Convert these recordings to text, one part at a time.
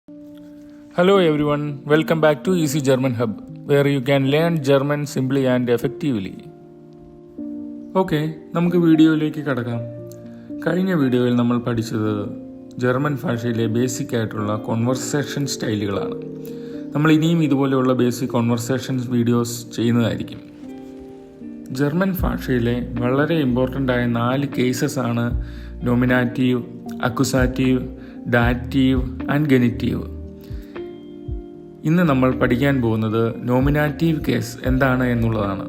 Hello everyone, welcome back to Easy German Hub, where you can learn German simply and effectively. Okay, നമുക്ക് വീഡിയോയിലേക്ക് കടക്കാം. കഴിഞ്ഞ വീഡിയോയിൽ നമ്മൾ പഠിച്ചത് ജർമ്മൻ ഭാഷയിലെ ബേസിക് ആയിട്ടുള്ള കോൺവെർസേഷൻ സ്റ്റൈലുകളാണ്. നമ്മൾ ഇനിയും ഇതുപോലെയുള്ള ബേസിക് കോൺവെർസേഷൻസ് വീഡിയോസ് ചെയ്യുന്നതായിരിക്കും. ജർമ്മൻ ഭാഷയിലെ വളരെ ഇമ്പോർട്ടൻ്റ് ആയ 4 കേസസ് ആണ് നോമിനാറ്റീവ്, അക്യുസാറ്റീവ്, ഡാറ്റീവ് ആൻഡ് ഗെനിറ്റീവ്. ഇന്ന് നമ്മൾ പഠിക്കാൻ പോകുന്നത് നോമിനാറ്റീവ് കേസ് എന്താണ് എന്നുള്ളതാണ്.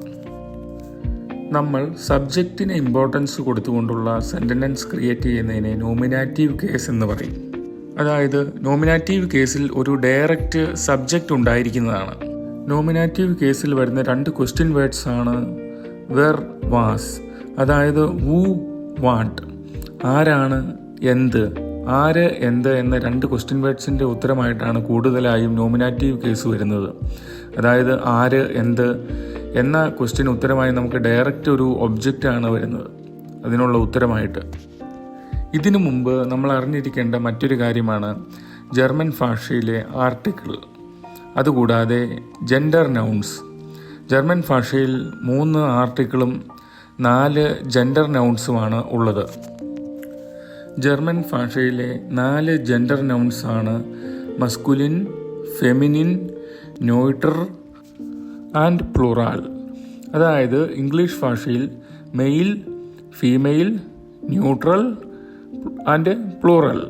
നമ്മൾ സബ്ജക്റ്റിന് ഇമ്പോർട്ടൻസ് കൊടുത്തുകൊണ്ടുള്ള സെൻറ്റൻസ് ക്രിയേറ്റ് ചെയ്യുന്നതിനെ നോമിനാറ്റീവ് കേസ് എന്ന് പറയും. അതായത് നോമിനാറ്റീവ് കേസിൽ ഒരു ഡയറക്റ്റ് സബ്ജക്റ്റ് ഉണ്ടായിരിക്കുന്നതാണ്. നോമിനാറ്റീവ് കേസിൽ വരുന്ന 2 ക്വസ്റ്റ്യൻ വേർഡ്സ് ആണ് വെർ, വാസ്. അതായത് വൂ, വാട്ട്. ആരാണ്, എന്ത്. ആര്, എന്ത് എന്ന 2 ക്വസ്റ്റ്യൻ വേർഡ്സിൻ്റെ ഉത്തരമായിട്ടാണ് കൂടുതലായും നോമിനാറ്റീവ് കേസ് വരുന്നത്. അതായത് ആര്, എന്ത് എന്ന ക്വസ്റ്റ്യൻ ഉത്തരമായി നമുക്ക് ഡയറക്റ്റ് ഒരു ഒബ്ജക്റ്റാണ് വരുന്നത് അതിനുള്ള ഉത്തരമായിട്ട്. ഇതിനു മുമ്പ് നമ്മൾ അറിഞ്ഞിരിക്കേണ്ട മറ്റൊരു കാര്യമാണ് ജർമ്മൻ ഭാഷയിലെ ആർട്ടിക്കിൾ. അതുകൂടാതെ ജെൻഡർ നൗൺസ്. ജർമ്മൻ ഭാഷയിൽ 3 ആർട്ടിക്കിളും 4 ജെൻഡർ നൗൺസുമാണ് ഉള്ളത്. ജർമ്മൻ ഭാഷയിലെ 4 ജെൻഡർ നൗൺസ് ആണ് masculine, feminine, neuter and plural. അതായത് ഇംഗ്ലീഷ് ഭാഷയിൽ male, female, neutral and plural,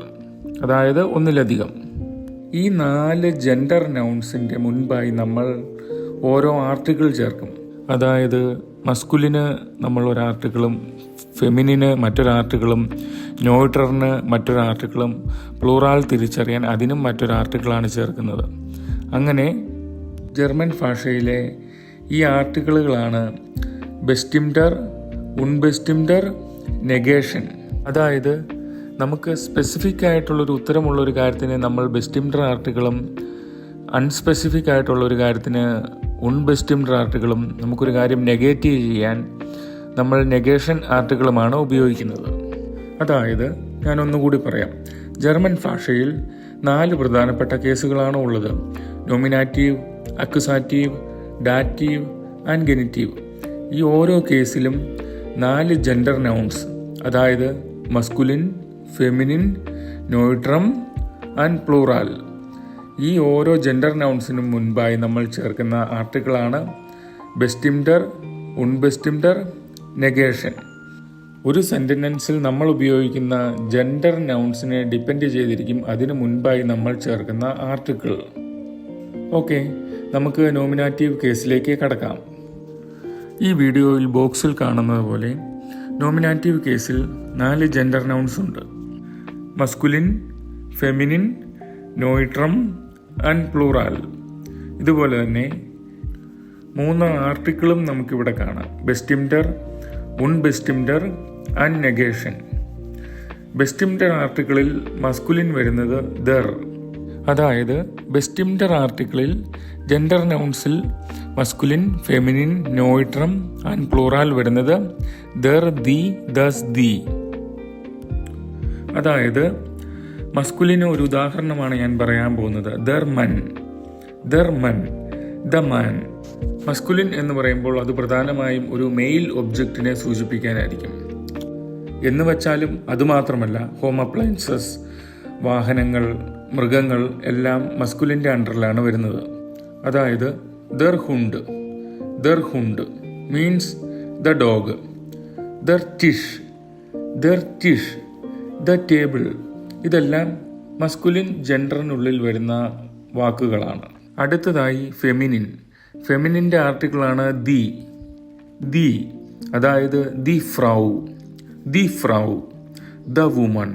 അതായത് ഒന്നിലധികം. ഈ 4 ജെൻഡർ നൗൺസിൻ്റെ മുൻപായി നമ്മൾ ഓരോ ആർട്ടിക്കിൾ ചേർക്കും. അതായത് മസ്കുലിന് നമ്മൾ ഒരു ആർട്ടിക്കിളും, ഫെമിനിന് മറ്റൊരു ആർട്ടിക്കിളും, നോയിട്ടറിന് മറ്റൊരു ആർട്ടിക്കിളും, പ്ലൂറാൽ തിരിച്ചറിയാൻ അതിനും മറ്റൊരു ആർട്ടിക്കിളാണ് ചേർക്കുന്നത്. അങ്ങനെ ജർമ്മൻ ഭാഷയിലെ ഈ ആർട്ടിക്കിളുകളാണ് ബെസ്റ്റിംഡർ, ഉൺബെസ്റ്റിംഡർ, നെഗേഷൻ. അതായത് നമുക്ക് സ്പെസിഫിക് ആയിട്ടുള്ളൊരു ഉത്തരമുള്ളൊരു കാര്യത്തിന് നമ്മൾ ബെസ്റ്റിംഡർ ആർട്ടിക്കിളും, അൺസ്പെസിഫിക് ആയിട്ടുള്ളൊരു കാര്യത്തിന് ഉൺബെസ്റ്റിംഡർ ആർട്ടിക്കിളും, നമുക്കൊരു കാര്യം നെഗേറ്റീവ് ചെയ്യാൻ നമ്മൾ നെഗേഷൻ ആർട്ടിക്കിളുമാണ് ഉപയോഗിക്കുന്നത്. അതായത് ഞാൻ ഒന്നുകൂടി പറയാം. ജർമ്മൻ ഭാഷയിൽ 4 പ്രധാനപ്പെട്ട കേസുകളാണ് ഉള്ളത്: നോമിനാറ്റീവ്, അക്യുസാറ്റീവ്, ഡാറ്റീവ് ആൻഡ് ഗെനിറ്റീവ്. ഈ ഓരോ കേസിലും 4 ജെൻഡർ നൗൺസ്, അതായത് മസ്കുലിൻ, ഫെമിനിൻ, നോയിട്രം ആൻഡ് പ്ലൂറാൽ. ഈ ഓരോ ജെൻഡർ നൗൺസിനും മുൻപായി നമ്മൾ ചേർക്കുന്ന ആർട്ടിക്കിളാണ് ബെസ്റ്റിംഡർ, ഉൺബെസ്റ്റിംഡർ, നെഗേഷൻ. ഒരു സെൻറ്റൻസിൽ നമ്മൾ ഉപയോഗിക്കുന്ന ജെൻഡർ നൗൺസിനെ ഡിപ്പെൻഡ് ചെയ്തിരിക്കും അതിനു മുൻപായി നമ്മൾ ചേർക്കുന്ന ആർട്ടിക്കിൾ. ഓക്കെ, നമുക്ക് നോമിനാറ്റീവ് കേസിലേക്ക് കടക്കാം. ഈ വീഡിയോയിൽ ബോക്സിൽ കാണുന്നത് പോലെ നോമിനാറ്റീവ് കേസിൽ 4 ജെൻഡർ നൗൺസ് ഉണ്ട്: മസ്കുലിൻ, ഫെമിനിൻ, നോയിട്രം ആൻഡ് പ്ലൂറാൽ. ഇതുപോലെ തന്നെ 3 ആർട്ടിക്കിളും നമുക്കിവിടെ കാണാം: ബെസ്റ്റിംഡർ, ഉൺബെസ്റ്റിംഡർ ആൻഡ് നെഗേഷൻ. ബെസ്റ്റിംഡർ ആർട്ടിക്കിളിൽ മസ്കുലിൻ വരുന്നത് ദർ. അതായത് ബെസ്റ്റിംഡർ ആർട്ടിക്കിളിൽ ജെൻഡർ നൗൺസിൽ മസ്കുലിൻ, ഫെമിനിൻ, നോയിട്രം ആൻഡ് പ്ലൂറാൽ വരുന്നത് ദർ, ദി, ദസ്, ദി. അതായത് മസ്കുലിന് ഒരു ഉദാഹരണമാണ് ഞാൻ പറയാൻ പോകുന്നത്. There Mann, there Mann, the man. Masculine എന്ന് പറയുമ്പോൾ അത് പ്രധാനമായും ഒരു മെയിൽ ഒബ്ജക്റ്റിനെ സൂചിപ്പിക്കാനായിരിക്കും. എന്ന് വെച്ചാലും അതുമാത്രമല്ല, ഹോം അപ്ലയൻസസ്, വാഹനങ്ങൾ, മൃഗങ്ങൾ എല്ലാം മസ്കുലിൻ്റെ അണ്ടറിലാണ് വരുന്നത്. അതായത് ദർ ഹുണ്ട്, ദർ ഹുണ്ട് മീൻസ് ദ ഡോഗ്. ദർ ടിഷ്, ദർ ടിഷ്, ദ ടേബിൾ. ഇതെല്ലാം മസ്കുലിൻ ജെൻഡറിനുള്ളിൽ വരുന്ന വാക്കുകളാണ്. അടുത്തതായി ഫെമിനിൻ. ഫെമിനിൻ്റെ ആർട്ടിക്കിളാണ് ദി, ദി. അതായത് ദി ഫ്രൗ, ദി ഫ്രൗ, ദ വുമൺ,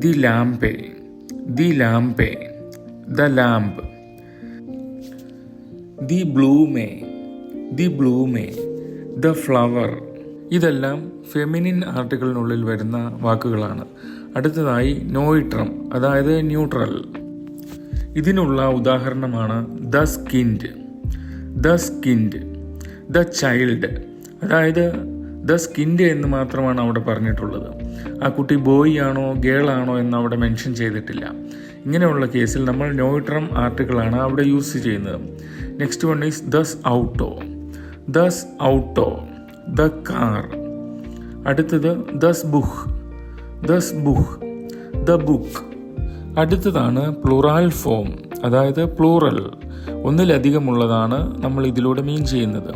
ദി ലാംപെ, ദി ലാംപെ, ദ ലാംപ്, ദി ബ്ലൂമേ, ദി ബ്ലൂമേ, ദ ഫ്ലവർ. ഇതെല്ലാം ഫെമിനിൻ ആർട്ടിക്കിളിനുള്ളിൽ വരുന്ന വാക്കുകളാണ്. അടുത്തതായി നോയിട്രം, അതായത് ന്യൂട്രൽ. ഇതിനുള്ള ഉദാഹരണമാണ് ദ സ്കിൻഡ്, ദ സ്കിൻഡ്, ദ ചൈൽഡ്. അതായത് ദ സ്കിൻഡ് എന്ന് മാത്രമാണ് അവിടെ പറഞ്ഞിട്ടുള്ളത്. ആ കുട്ടി ബോയ് ആണോ ഗേൾ ആണോ എന്ന് അവിടെ മെൻഷൻ ചെയ്തിട്ടില്ല. ഇങ്ങനെയുള്ള കേസിൽ നമ്മൾ നോയിട്രം ആർട്ടിക്കിളാണ് അവിടെ യൂസ് ചെയ്യുന്നത്. നെക്സ്റ്റ് വൺ ഈസ് ദസ് ഔട്ടോ. ദസ് ഔട്ടോ, ദ കാർ. അടുത്തത് ദസ് ബുക്ക്. ദസ് ബുക്ക്, ദ ബുക്ക്. അടുത്തതാണ് പ്ലൂറൽ ഫോം, അതായത് പ്ലൂറൽ, ഒന്നിലധികമുള്ളതാണ് നമ്മൾ ഇതിലൂടെ മീൻ ചെയ്യുന്നത്.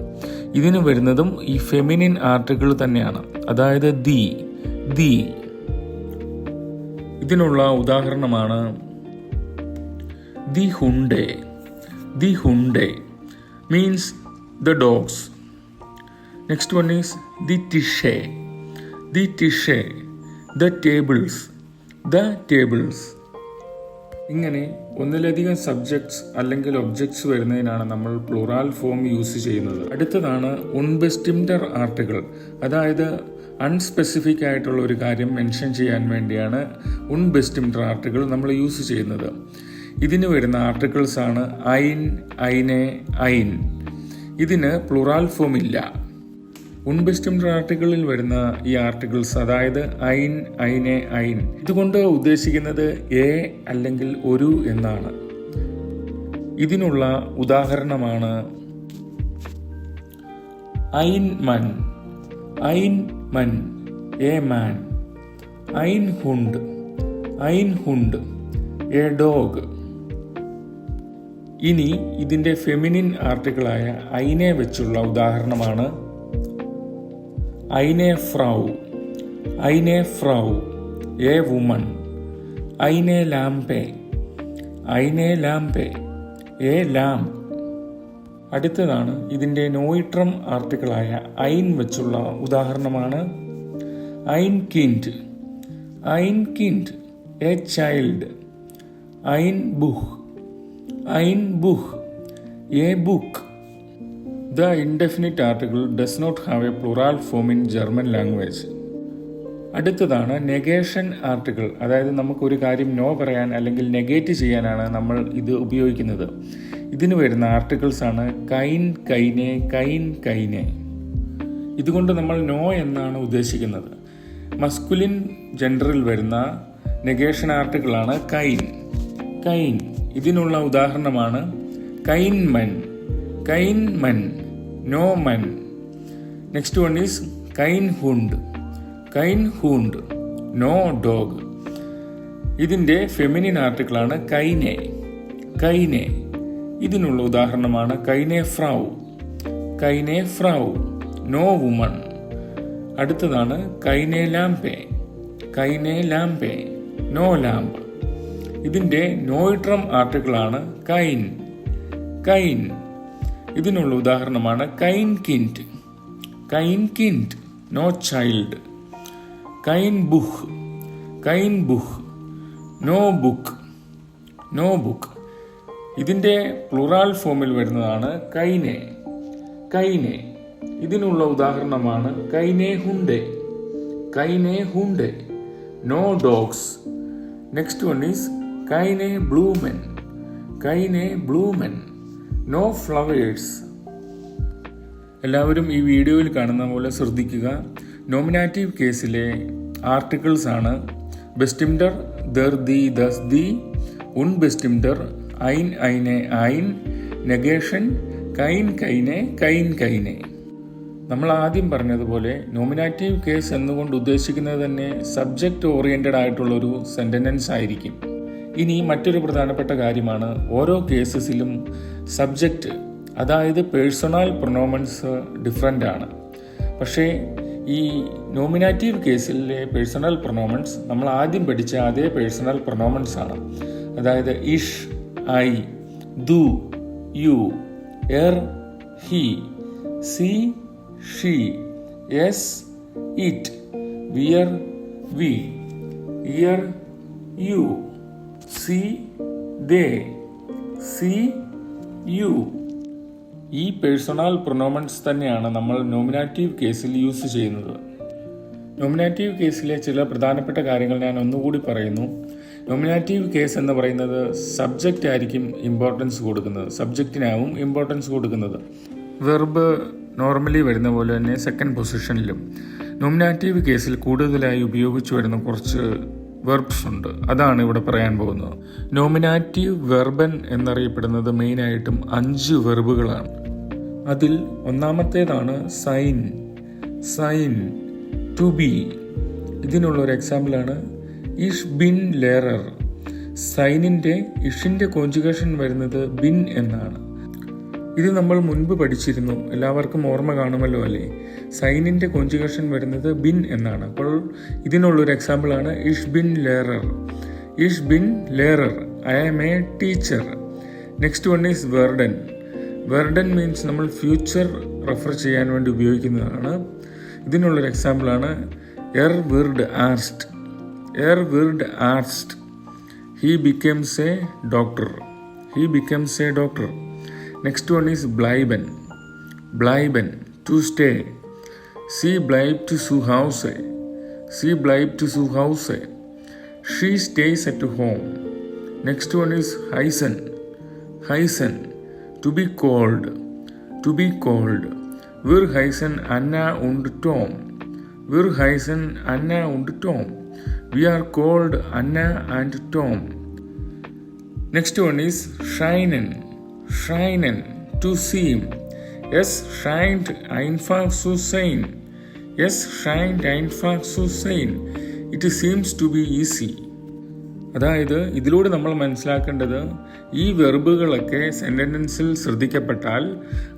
ഇതിന് വരുന്നതും ഈ ഫെമിനിൻ ആർട്ടിക്കിൾ തന്നെയാണ്, അതായത് ദി, ദി. ഇതിനുള്ള ഉദാഹരണമാണ് ദി ഹുണ്ടേ. ദി ഹുണ്ടേ means the dogs. Next one is ദി ടിഷേ. ദി ടിഷേ, ദ ടേബിൾസ്, ദ ടേബിൾസ്. ഇങ്ങനെ ഒന്നിലധികം സബ്ജക്ട്സ് അല്ലെങ്കിൽ ഒബ്ജക്ട്സ് വരുന്നതിനാണ് നമ്മൾ പ്ലൂറൽ ഫോം യൂസ് ചെയ്യുന്നത്. അടുത്തതാണ് ഉൺബെസ്റ്റിംഡർ ആർട്ടിക്കിൾ, അതായത് അൺസ്പെസിഫിക് ആയിട്ടുള്ള ഒരു കാര്യം മെൻഷൻ ചെയ്യാൻ വേണ്ടിയാണ് ഉൺബെസ്റ്റിംഡർ ആർട്ടിക്കിൾ നമ്മൾ യൂസ് ചെയ്യുന്നത്. ഇതിന് വരുന്ന ആർട്ടിക്കിൾസ് ആണ് ഐൻ, ഐനെ, ഐൻ. ഇതിന് പ്ലൂറൽ ഫോം ഇല്ല. ഉൺബെസ്റ്റിംഡർ ആർട്ടിക്കിളിൽ വരുന്ന ഈ ആർട്ടിക്കിൾസ്, അതായത് ഐൻ, ഐനെ, ഐൻ, ഇതുകൊണ്ട് ഉദ്ദേശിക്കുന്നത് എ അല്ലെങ്കിൽ ഒരു എന്നാണ്. ഇതിനുള്ള ഉദാഹരണമാണ് ഐൻ മൻ. ഐൻ മൻ, എ മാൻ. ഐൻ ഹുണ്ട്. ഐൻ ഹുണ്ട്, എ ഡോഗ്. ഇനി ഇതിന്റെ ഫെമിനിൻ ആർട്ടിക്കിളായ ഐനെ വെച്ചുള്ള ഉദാഹരണമാണ് ഐനെ ഫ്രൗ. ഐനെ ഫ്രൗ, എ വുമൺ. ഐനെ ലാംപെ. ഐനെ ലാംപെ, എ ലാംപ്. അടുത്തതാണ് ഇതിൻ്റെ നോയിട്രം ആർട്ടിക്കിളായ ഐൻ വെച്ചുള്ള ഉദാഹരണമാണ് ഐൻ കിൻഡ്. ഐൻ കിൻഡ്, എ ചൈൽഡ്. ഐൻ ബുഹ്. ഐൻ ബുഹ്, a book. The indefinite article does not have a plural form in German language. അടുത്തതാണ് നെഗേഷൻ ആർട്ടിക്കിൾ, അതായത് നമുക്കൊരു കാര്യം നോ പറയാൻ അല്ലെങ്കിൽ നെഗേറ്റ് ചെയ്യാനാണ് നമ്മൾ ഇത് ഉപയോഗിക്കുന്നത്. ഇതിന് വരുന്ന ആർട്ടിക്കിൾസ് ആണ് കൈൻ, കൈനെ, കൈൻ, കൈനെ. ഇതുകൊണ്ട് നമ്മൾ നോ എന്നാണ് ഉദ്ദേശിക്കുന്നത്. മസ്കുലിൻ ജെൻഡറിൽ വരുന്ന നെഗേഷൻ ആർട്ടിക്കിളാണ് കൈൻ. കൈൻ. ഇതിനുള്ള ഉദാഹരണമാണ് കൈൻ മൻ. കൈൻ മൻ, no man. Next one is കൈൻ ഹുണ്ട്. കൈൻ ഹുണ്ട്, നോ ഡോഗ്. ഇതിൻ്റെ ഫെമിനിൻ ആർട്ടിക്കിളാണ് കൈനെ. കൈനെ. ഇതിനുള്ള ഉദാഹരണമാണ് കൈനെ ഫ്രൗ. കൈനെ ഫ്രൗ, നോ വുമൺ. അടുത്തതാണ് കൈനെ ലാംപെ. കൈനെ ലാംപെ, നോ ലാംപ്. ഇതിൻ്റെ നോയിട്രം ആർട്ടിക്കിളാണ് കൈൻ. കൈൻ. ഇതിനുള്ള ഉദാഹരണമാണ് കൈൻ കിൻഡ്. കൈൻ കിൻഡ്, നോ ചൈൽഡ്. കൈൻ ബുഹ്. കൈൻ ബുഹ്, നോ ബുക്ക്. No book. ഇതിൻ്റെ പ്ലൂറൽ ഫോമിൽ വരുന്നതാണ് കൈനെ. കൈനെ. ഇതിനുള്ള ഉദാഹരണമാണ് കൈനെ ഹുണ്ടേ. കൈനെ ഹുണ്ടേ, no dogs. Next one is കൈനെ ബ്ലൂമെൻ. കൈനെ ബ്ലൂമെൻ, നോ ഫ്ലവേഴ്സ്. എല്ലാവരും ഈ വീഡിയോയിൽ കാണുന്ന പോലെ ശ്രദ്ധിക്കുക. നോമിനാറ്റീവ് കേസിലെ ആർട്ടിക്കിൾസ് ആണ് ബെസ്റ്റിംഡർ, ദർ, ദി, ദസ്, ദി. ഉൺബെസ്റ്റിംഡർ ഐൻ, ഐനെ, ഐൻ. നെഗേഷൻ കൈൻ, കൈനെ, കൈൻ, കൈനെ. നമ്മൾ ആദ്യം പറഞ്ഞതുപോലെ നോമിനാറ്റീവ് കേസ് എന്നുകൊണ്ട് ഉദ്ദേശിക്കുന്നത് തന്നെ സബ്ജക്റ്റ് ഓറിയന്റഡ് ആയിട്ടുള്ളൊരു സെന്റൻസ് ആയിരിക്കും. ഇനി മറ്റൊരു പ്രധാനപ്പെട്ട കാര്യമാണ് ഓരോ കേസസിലും സബ്ജക്റ്റ്, അതായത് പേഴ്സണൽ പ്രൊനോമൻസ് ഡിഫറൻ്റ് ആണ്. പക്ഷേ ഈ നോമിനാറ്റീവ് കേസിലെ പേഴ്സണൽ പ്രൊനോമൻസ് നമ്മൾ ആദ്യം പഠിച്ച അതേ പേഴ്സണൽ പ്രൊനോമൻസ് ആണ്. അതായത് ഇഷ്, ഐ, ദു, യു, എർ, ഹി, സി, ഷീ, എസ്, ഇറ്റ്, വിയർ, വി, ഇയർ, യു, സി, ദേ, സി, യു. ഈ പേഴ്സണൽ പ്രൊനോമൻസ് തന്നെയാണ് നമ്മൾ നോമിനാറ്റീവ് കേസിൽ യൂസ് ചെയ്യുന്നത്. നോമിനാറ്റീവ് കേസിലെ ചില പ്രധാനപ്പെട്ട കാര്യങ്ങൾ ഞാൻ ഒന്നുകൂടി പറയുന്നു. നോമിനാറ്റീവ് കേസ് എന്ന് പറയുന്നത് സബ്ജക്റ്റ് ആയിരിക്കും ഇമ്പോർട്ടൻസ് കൊടുക്കുന്നത്, സബ്ജക്റ്റിനാവും ഇമ്പോർട്ടൻസ് കൊടുക്കുന്നത്. വെർബ് നോർമലി വരുന്ന പോലെ തന്നെ സെക്കൻഡ് പൊസിഷനിലും. നോമിനാറ്റീവ് കേസിൽ കൂടുതലായി ഉപയോഗിച്ചു വരുന്ന കുറച്ച് വെർബ്സ് ഉണ്ട്. അതാണ് ഇവിടെ പറയാൻ പോകുന്നത്. നോമിനാറ്റീവ് വെർബൻ എന്നറിയപ്പെടുന്നത് മെയിനായിട്ടും 5 വെർബുകളാണ്. അതിൽ ഒന്നാമത്തേതാണ് സൈൻ. സൈൻ, ടു ബി. ഇതിനുള്ളൊരു എക്സാമ്പിളാണ് ഇഷ് ബിൻ ലേറർ. സൈനിൻ്റെ ഇഷിൻ്റെ കോഞ്ചുഗേഷൻ വരുന്നത് ബിൻ എന്നാണ്. ഇത് നമ്മൾ മുൻപ് പഠിച്ചിരുന്നു, എല്ലാവർക്കും ഓർമ്മ കാണുമല്ലോ അല്ലേ? സൈനിൻ്റെ കോഞ്ചുഗേഷൻ വരുന്നത് ബിൻ എന്നാണ്. അപ്പോൾ ഇതിനുള്ളൊരു എക്സാമ്പിളാണ് ഇഷ് ബിൻ ലേറർ. ഇഷ് ബിൻ ലേറർ, I am a teacher. Next one is വെർഡൻ. വെർഡൻ മീൻസ് നമ്മൾ ഫ്യൂച്ചർ റെഫർ ചെയ്യാൻ വേണ്ടി ഉപയോഗിക്കുന്നതാണ്. ഇതിനുള്ളൊരു എക്സാമ്പിളാണ് എർ വിർഡ് ആർസ്റ്റ്. എർ വിർഡ് ആർസ്റ്റ്, he becomes a doctor. He becomes a doctor. Next one is bleiben. Bleiben, to stay. Sie bleibt zu Hause. Sie bleibt zu Hause. She stays at home. Next one is heißen. Heißen, to be called. To be called. Wir heißen Anna und Tom. Wir heißen Anna und Tom. We are called Anna and Tom. Next one is scheinen. Scheinen, to seem. Es scheint einfach zu sein. Es scheint einfach zu sein. It seems to be easy. അതായത് ഇതിലൂടെ നമ്മൾ മനസ്സിലാക്കേണ്ടത് ഈ വെർബുകളൊക്കെ സെന്റൻസിൽ ശ്രദ്ധിക്കപ്പെട്ടാൽ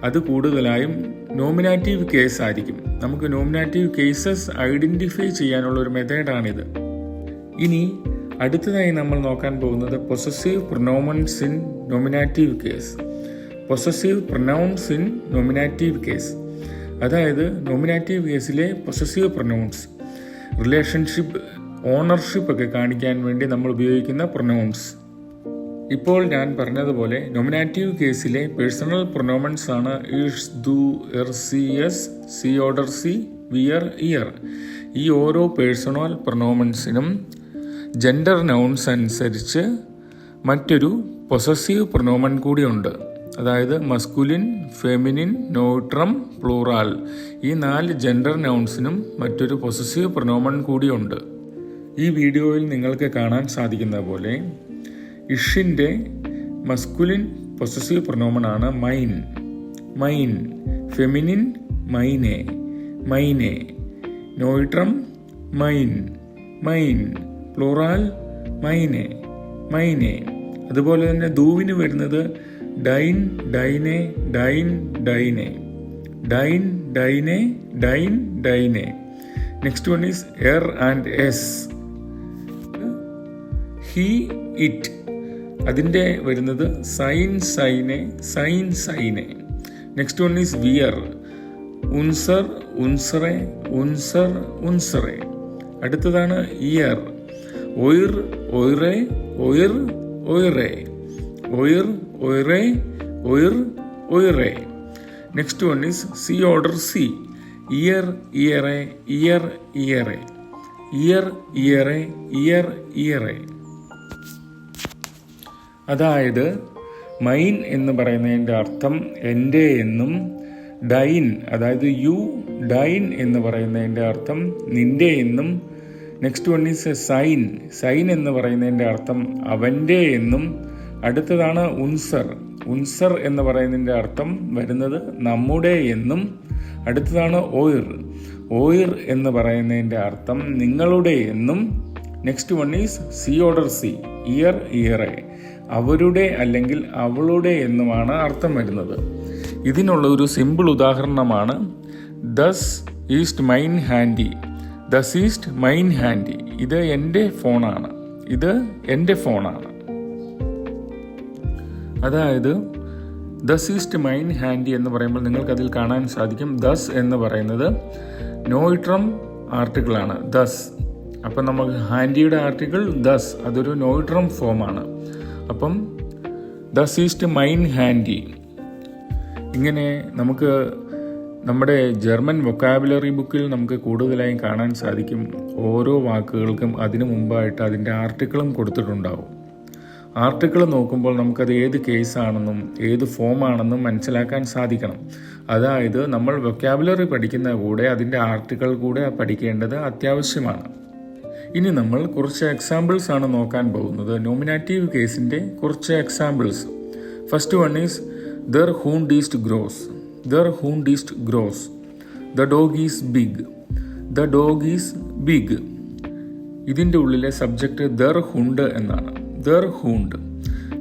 അത് കൂടുതലായും nominative case ആയിരിക്കും. നമുക്ക് nominative cases identify ചെയ്യാനുള്ള ഒരു മെത്തേഡാണിത്. ഇനി അടുത്തതായി നമ്മൾ നോക്കാൻ പോകുന്നത് possessive pronouns in nominative case. Possessive pronouns in nominative case, അതായത് നോമിനാറ്റീവ് കേസിലെ പൊസസീവ് പ്രൊനൗൺസ്, റിലേഷൻഷിപ്പ്, ഓണർഷിപ്പ് ഒക്കെ കാണിക്കാൻ വേണ്ടി നമ്മൾ ഉപയോഗിക്കുന്ന പ്രൊനൗൺസ്. ഇപ്പോൾ ഞാൻ പറഞ്ഞതുപോലെ നോമിനാറ്റീവ് കേസിലെ പേഴ്സണൽ പ്രൊനൗമൻസ് ആണ് ഇഷ്, ദു, എർ, സി, എസ്, സി ഓർഡർ സി, വിയർ, ഇയർ. ഈ ഓരോ പേഴ്സണൽ പ്രൊനൗമൻസിനും ജെൻഡർ നൗൺസ് അനുസരിച്ച് മറ്റൊരു പൊസസീവ് പ്രൊനൗമൻ കൂടിയുണ്ട്. അതായത് മസ്കുലിൻ, ഫെമിനിൻ, നോട്രം, പ്ലൂറാൽ. ഈ 4 ജെൻഡർ നൗൺസിനും മറ്റൊരു പൊസസീവ് പ്രൊനൗമൻ കൂടിയുണ്ട്. ഈ വീഡിയോയിൽ നിങ്ങൾക്ക് കാണാൻ സാധിക്കുന്ന പോലെ ഇഷിൻ്റെ മസ്കുലിൻ പൊസസീവ് പ്രൊനൗമൻ ആണ് മൈൻ. മൈൻ. ഫെമിനിൻ മൈനെ. മൈനെ. നോട്രം മൈൻ. മൈൻ. പ്ലൂറാൽ മൈനെ. മൈനെ. അതുപോലെ തന്നെ ദൂവിന് വരുന്നത് ഡൈൻ, ഡൈനെ, ഡൈൻ, ഡൈനെ. ഡൈൻ, ഡൈനെ, ഡൈൻ, ഡൈനെ. നെക്സ്റ്റ് വൺ ഈസ് എർ ആൻഡ് എസ്. He, it. അതിൻ്റെ വരുന്നത് സൈൻ, സൈനെ, സൈൻ, സൈനെ. നെക്സ്റ്റ് വൺ ഈസ് വിയർ. ഉൻസർ, ഉൻസറെ, ഉൻസർ, ഉൻസറെ. അടുത്തതാണ് ഇയർ. ഒയർ, ഒയറെ, ഒയർ, ഒയറെ. ഒയർ, ഒയറെ, ഒയർ, ഒയറെ. നെക്സ്റ്റ് വൺ ഈസ് സി ഓർഡർ സി. ഇയർ, ഇയറെ, ഇയർ, ഇയറെ. ഇയർ, ഇയറെ, ഇയർ, ഇയറെ. അതായത് മൈൻ എന്ന് പറയുന്നതിൻ്റെ അർത്ഥം എൻ്റെ എന്നും, ഡൈൻ അതായത് യു, ഡൈൻ എന്ന് പറയുന്നതിൻ്റെ അർത്ഥം നിൻ്റെ എന്നും. നെക്സ്റ്റ് വൺ ഈസ് സൈൻ. സൈൻ എന്ന് പറയുന്നതിൻ്റെ അർത്ഥം അവൻ്റെ എന്നും. അടുത്തതാണ് ഉൻസർ. ഉൻസർ എന്ന് പറയുന്നതിൻ്റെ അർത്ഥം വരുന്നത് നമ്മുടെ എന്നും. അടുത്തതാണ് ഓയർ. ഓയർ എന്ന് പറയുന്നതിൻ്റെ അർത്ഥം നിങ്ങളുടെ എന്നും. നെക്സ്റ്റ് വൺ ഈസ് സി ഓർഡർ സി. ഇയർ, ഇയറെ. അവരുടെ അല്ലെങ്കിൽ അവളുടെ എന്നുമാണ് അർത്ഥം വരുന്നത്. ഇതിനുള്ള ഒരു സിമ്പിൾ ഉദാഹരണമാണ് ദസ് ഈസ്റ്റ് മൈൻ ഹാൻഡി. ദസ് ഈസ്റ്റ് മൈൻ ഹാൻഡി. ഇത് എൻ്റെ ഫോണാണ്. ഇത് എൻ്റെ ഫോണാണ്. അതായത് ദസ് ഈസ്റ്റ് മൈൻ ഹാൻഡി എന്ന് പറയുമ്പോൾ നിങ്ങൾക്കതിൽ കാണാൻ സാധിക്കും ദസ് എന്ന് പറയുന്നത് നോയിട്രം ആർട്ടിക്കിളാണ്. ദസ്. അപ്പം നമുക്ക് ഹാൻഡിയുടെ ആർട്ടിക്കിൾ ദസ്, അതൊരു നോയിട്രം ഫോമാണ്. അപ്പം ദസ് ഈസ്റ്റ് മൈൻ ഹാൻഡി. ഇങ്ങനെ നമുക്ക് നമ്മുടെ ജർമ്മൻ വൊക്കാബുലറി ബുക്കിൽ നമുക്ക് കൂടുതലായും കാണാൻ സാധിക്കും. ഓരോ വാക്കുകൾക്കും അതിനു മുമ്പായിട്ട് അതിൻ്റെ ആർട്ടിക്കിളും കൊടുത്തിട്ടുണ്ടാവും. ആർട്ടിക്കിൾ നോക്കുമ്പോൾ നമുക്കത് ഏത് കേസാണെന്നും ഏത് ഫോമാണെന്നും മനസ്സിലാക്കാൻ സാധിക്കണം. അതായത് നമ്മൾ വൊക്കാബുലറി പഠിക്കുന്ന കൂടെ അതിൻ്റെ ആർട്ടിക്കിൾ കൂടെ പഠിക്കേണ്ടത് അത്യാവശ്യമാണ്. ഇനി നമ്മൾ കുറച്ച് എക്സാമ്പിൾസ് ആണ് നോക്കാൻ പോകുന്നത്. നോമിനാറ്റീവ് കേസിൻ്റെ കുറച്ച് എക്സാമ്പിൾസ്. ഫസ്റ്റ് വൺ ഈസ് ദർ ഹൂണ്ടീസ്റ്റ് ഗ്രോസ്. ദർ ഹൂണ്ടീസ്റ്റ് ഗ്രോസ്. The dog is big. The dog is big. ഇതിൻ്റെ ഉള്ളിലെ സബ്ജക്റ്റ് ദർ ഹുണ്ട് എന്നാണ്. ദർ ഹൂണ്ട്.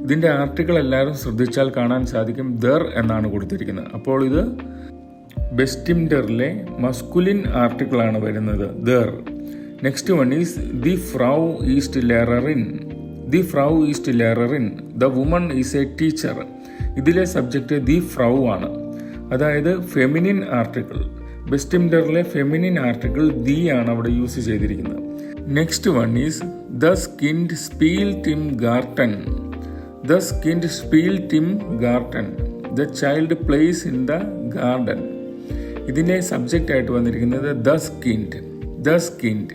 ഇതിൻ്റെ ആർട്ടിക്കിൾ എല്ലാവരും ശ്രദ്ധിച്ചാൽ കാണാൻ സാധിക്കും ദർ എന്നാണ് കൊടുത്തിരിക്കുന്നത്. അപ്പോൾ ഇത് ബെസ്റ്റിംഡറിലെ മസ്കുലിൻ ആർട്ടിക്കിളാണ് വരുന്നത്, ദർ. നെക്സ്റ്റ് വൺ ഈസ് ദി ഫ്രൗ ഈസ്റ്റ് ലെററിൻ. ദി ഫ്രൗ ഈസ്റ്റ് ലെററിൻ. The woman is a teacher. ഇതിലെ സബ്ജക്റ്റ് ദി ഫ്രൗ ആണ്, അതായത് ഫെമിനിൻ ആർട്ടിക്കിൾ. ബെസ്റ്റിംഡറിലെ ഫെമിനിൻ ആർട്ടിക്കിൾ ദി ആണ് അവിടെ യൂസ് ചെയ്തിരിക്കുന്നത്. നെക്സ്റ്റ് വൺ ഈസ് ദ സ്കിൻഡ് സ്പീൽറ്റ് ഇൻ ഗാർട്ടൻ. ദ സ്കിൻഡ് സ്പീൽറ്റ് ഇൻ ഗാർട്ടൻ. The child plays in the garden. ഇതിൻ്റെ സബ്ജക്റ്റ് ആയിട്ട് വന്നിരിക്കുന്നത് ദ സ്കിൻഡ്. ദ സ്കിൻഡ്,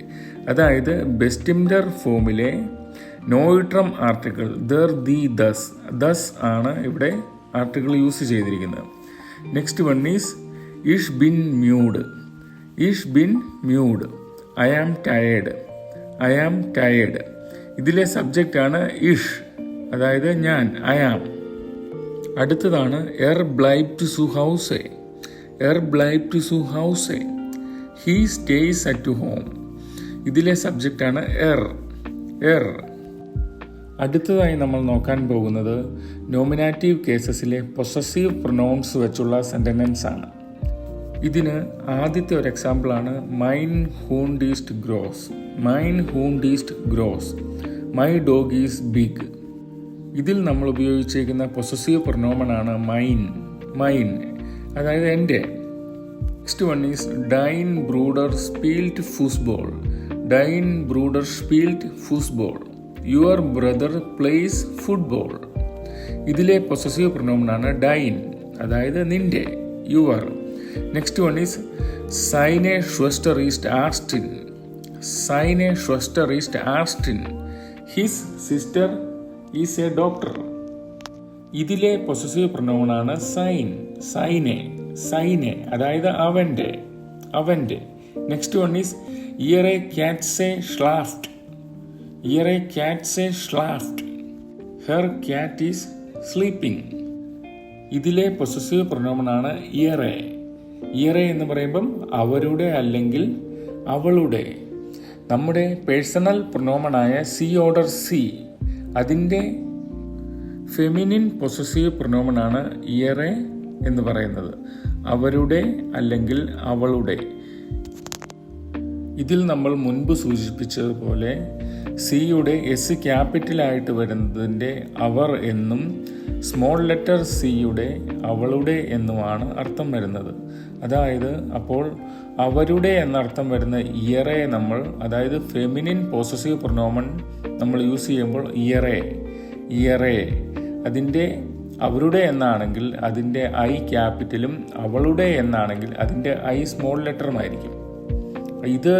അതായത് ബെസ്റ്റിംഡർ ഫോമിലെ നോയിട്രം ആർട്ടിക്കിൾ ദർ, ദി, ദസ്. ദസ് ആണ് ഇവിടെ ആർട്ടിക്കിൾ യൂസ് ചെയ്തിരിക്കുന്നത്. നെക്സ്റ്റ് വൺ ഈസ് ഇഷ് ബിൻ മ്യൂഡ്. ഇഷ് ബിൻ മ്യൂഡ്. I am tired. I am tired. ഇതിലെ സബ്ജക്റ്റ് ആണ് ഇഷ്, അതായത് ഞാൻ, ഐ ആം. അടുത്തതാണ് എർ ബ്ലൈബ്റ്റ് സു ഹൗസെ. എർ ബ്ലൈബ്റ്റ് സു ഹൗസെ. He stays at home. ഇതിലെ സബ്ജക്റ്റ് ആണ് എർ, എർ. അടുത്തതായി നമ്മൾ നോക്കാൻ പോകുന്നത് നോമിനാറ്റീവ് കേസസിലെ പൊസസീവ് പ്രൊനൗൺസ് വെച്ചുള്ള സെന്റൻസ് ആണ്. ഇതിന് ആദ്യത്തെ ഒരു എക്സാമ്പിളാണ് മൈൻ ഹൂണ്ടീസ്റ്റ് ഗ്രോസ്. മൈൻ ഹൂണ്ടീസ്റ്റ് ഗ്രോസ്. My dog is big. ഇതിൽ നമ്മൾ ഉപയോഗിച്ചിരിക്കുന്ന പൊസസീവ് പ്രൊനോമൺ ആണ് മൈൻ. മൈൻ, അതായത് എൻ്റെ. നെക്സ്റ്റ് വൺ ഈസ് ഡൈൻ ബ്രൂഡർ സ്പീൽറ്റ് ഫുട്ബോൾ. ഡൈൻ ബ്രൂഡർ സ്പീൽറ്റ് ഫുട്ബോൾ. Your brother plays football. ഇതിലെ പൊസസീവ് പ്രൊനോമൺ ആണ് ഡൈൻ, അതായത് നിന്റെ, യുവർ. നെക്സ്റ്റ് വൺ ഈസ് സൈനെ ഷ്വസ്റ്റർ ഈസ്റ്റ് ആസ്റ്റിൻ. സൈനെ ഷ്വസ്റ്റർ ഈസ്റ്റ് ആസ്റ്റിൻ. His sister is a doctor. ഇതിലെ പൊസസീവ് പ്രൊനൗൺ ആണ് സൈൻ. സൈനെ, സൈനെ, അതായത് അവൻ്റെ, അവൻ്റെ. നെക്സ്റ്റ് വൺ ഈസ് ഇയറെ ക്യാറ്റ്സെ ഷ്ലാഫ്റ്റ്. ഇയറെ ക്യാറ്റ്സെ ഷ്ലാഫ്റ്റ്. Her cat is sleeping. ഇതിലെ പൊസസീവ് പ്രൊനൗൺ ആണ് ഇയറെ. ഇയറെ എന്ന് പറയുമ്പം അവരുടെ അല്ലെങ്കിൽ അവളുടെ. നമ്മുടെ പേഴ്സണൽ പ്രൊനോമണായ സി ഓർഡർ സി, അതിൻ്റെ ഫെമിനിൻ പൊസസീവ് പ്രൊനോമണാണ് ഇയറെ എന്ന് പറയുന്നത്. അവരുടെ അല്ലെങ്കിൽ അവളുടെ. ഇതിൽ നമ്മൾ മുൻപ് സൂചിപ്പിച്ചതുപോലെ സിയുടെ എസ് ക്യാപിറ്റലായിട്ട് വരുന്നതിൻ്റെ അവർ എന്നും സ്മോൾ ലെറ്റർ സിയുടെ അവളുടെ എന്നുമാണ് അർത്ഥം വരുന്നത്. അതായത് അപ്പോൾ അവരുടെ എന്നർത്ഥം വരുന്ന ഇയറെ നമ്മൾ, അതായത് ഫെമിനിൻ പോസസീവ് പ്രൊനോമൺ നമ്മൾ യൂസ് ചെയ്യുമ്പോൾ ഇയറെ, ഇയറെ. അതിൻ്റെ അവരുടെ എന്നാണെങ്കിൽ അതിൻ്റെ ഐ ക്യാപിറ്റലും അവളുടെ എന്നാണെങ്കിൽ അതിൻ്റെ ഐ സ്മോൾ ലെറ്ററുമായിരിക്കും. ഇത്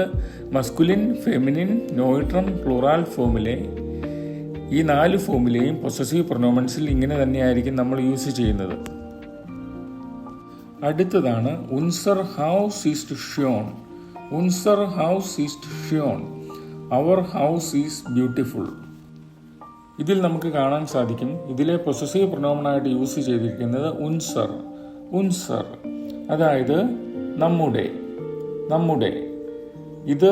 മസ്കുലിൻ, ഫെമിനിൻ, നോയിട്രം, പ്ലൂറാൽ ഫോമിലെ ഈ 4 ഫോമിലെയും പൊസസീവ് പ്രൊനോമൻസിൽ ഇങ്ങനെ തന്നെയായിരിക്കും നമ്മൾ യൂസ് ചെയ്യുന്നത്. അടുത്തതാണ് ഉൻസർ ഹൗസ് ഈസ് ഷ്യോൺ. ഉൻസർ ഹൗസ് ഈസ് ഷ്യോൺ. Our house is beautiful. ഇതിൽ നമുക്ക് കാണാൻ സാധിക്കും ഇതിലെ പൊസസീവ് പ്രൊനോമനായിട്ട് യൂസ് ചെയ്തിരിക്കുന്നത് ഉൻസർ. ഉൻസർ, അതായത് നമ്മുടെ, നമ്മുടെ. ഇത്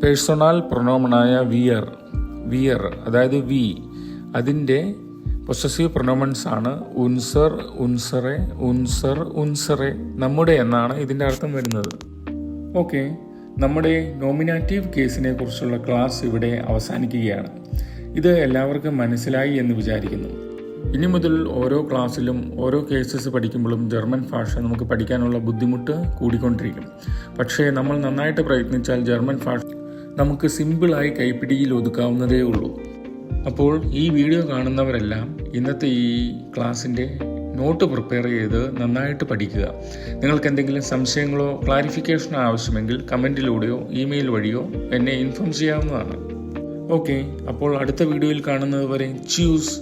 പേഴ്സണൽ പ്രൊനോമണായ വിയർ. വിയർ, അതായത് വി, അതിൻ്റെ പൊസസീവ് പ്രൊനോമൻസ് ആണ് ഉൻസർ, ഉൻസറെ, ഉൻസർ, ഉൻസറെ. നമ്മുടെ എന്നാണ് ഇതിൻ്റെ അർത്ഥം വരുന്നത്. ഓക്കെ, നമ്മുടെ നോമിനാറ്റീവ് കേസിനെ കുറിച്ചുള്ള ക്ലാസ് ഇവിടെ അവസാനിക്കുകയാണ്. ഇത് എല്ലാവർക്കും മനസ്സിലായി എന്ന് വിചാരിക്കുന്നു. ഇനി മുതൽ ഓരോ ക്ലാസ്സിലും ഓരോ കേസസ് പഠിക്കുമ്പോഴും ജർമ്മൻ ഭാഷ നമുക്ക് പഠിക്കാനുള്ള ബുദ്ധിമുട്ട് കൂടിക്കൊണ്ടിരിക്കും. പക്ഷേ നമ്മൾ നന്നായിട്ട് പ്രയത്നിച്ചാൽ ജർമ്മൻ ഭാഷ നമുക്ക് സിമ്പിളായി കൈപ്പിടിയിൽ ഒതുക്കാവുന്നതേ ഉള്ളൂ. അപ്പോൾ ഈ വീഡിയോ കാണുന്നവരെല്ലാം ഇന്നത്തെ ഈ ക്ലാസ്സിൻ്റെ നോട്ട് പ്രിപ്പയർ ചെയ്ത് നന്നായിട്ട് പഠിക്കുക. നിങ്ങൾക്ക് എന്തെങ്കിലും സംശയങ്ങളോ ക്ലാരിഫിക്കേഷനോ ആവശ്യമെങ്കിൽ കമൻറ്റിലൂടെയോ ഇമെയിൽ വഴിയോ എന്നെ ഇൻഫോം ചെയ്യാവുന്നതാണ്. ഓക്കെ, അപ്പോൾ അടുത്ത വീഡിയോയിൽ കാണുന്നത് വരെ ച്യൂസ്